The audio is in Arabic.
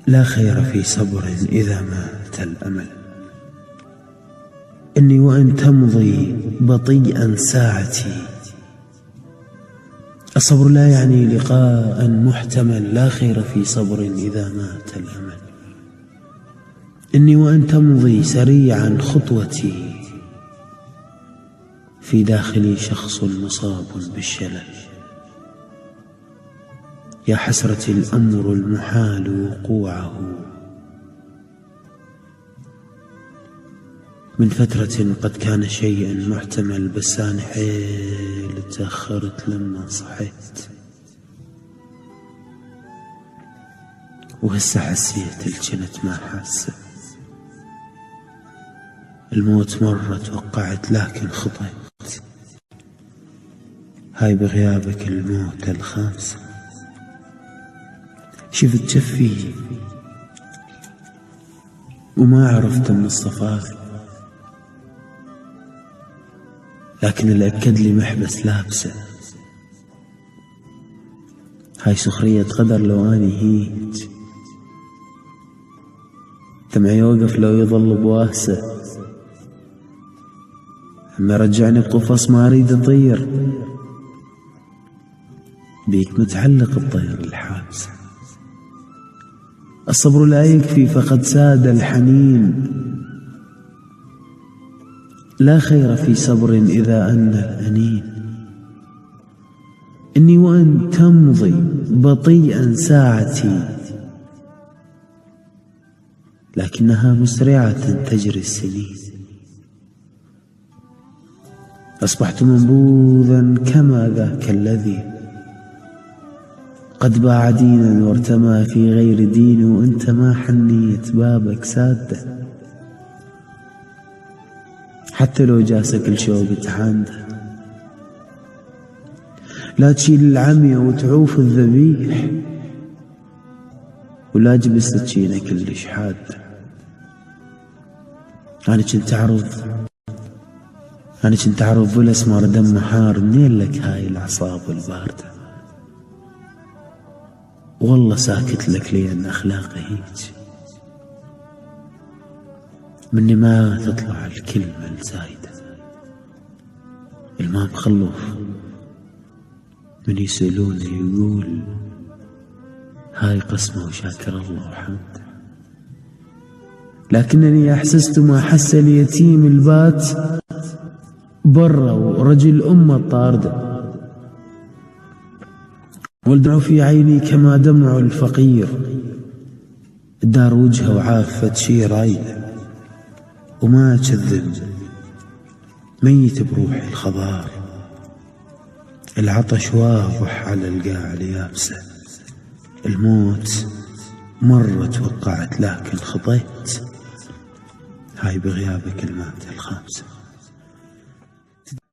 لا خير في صبر إذا مات الأمل. إني وإن تمضي بطيئا ساعتي، الصبر لا يعني لقاء محتمل. لا خير في صبر إذا مات الأمل. إني وإن تمضي سريعا خطوتي، في داخلي شخص مصاب بالشلل. يا حسرة الأمر المحال وقوعه، من فترة قد كان شيئا محتمل، بس أنا حيل تأخرت لما صحيت، وهسه حسيت الجنت ما حاسة. الموت مرة توقعت لكن خطيت، هاي بغيابك الموت الخامسة. شفت جفي وما عرفت من الصفاء، لكن اللي أكد لي محبس لابسه. هاي سخرية قدر لو أني هيج، دمعي يوقف لو يظل بواسه. أما رجعني بقفص ما أريد أطير، بيك متعلق الطير الحابسة. الصبر لا يكفي فقد ساد الحنين، لا خير في صبر إذا أن الأنين. إني وإن تمضي بطيئا ساعتي، لكنها مسرعة تجري السنين. أصبحت منبوذا كما ذاك الذي قد باع دينا وارتمى في غير دين، وانت ما حنيت بابك ساده، حتى لو جاسك الشوق تحانده. لا تشيل العمية وتعوف الذبيح، ولا جبس سكينة كلش حادة. أنا كنت أعرض بالأسمار دم حار، منين لك هاي الأعصاب الباردة؟ والله ساكت لك لأن أخلاقي هيج، مني ما تطلع الكلمة الزايدة. المام خلوف من يسألوني يقول هاي قسمة وشاكر الله وحمده، لكنني أحسست ما حس اليتيم البات برا ورجل أمه الطاردة. والدمع في عيني كما دمع الفقير، دار وجهه وعافة شي رايده، وما أكذب ميت بروحي الخضار. العطش واضح على القاع اليابسة، الموت مرة توقعت لكن خطيت، هاي بغيابك المات الخامسة.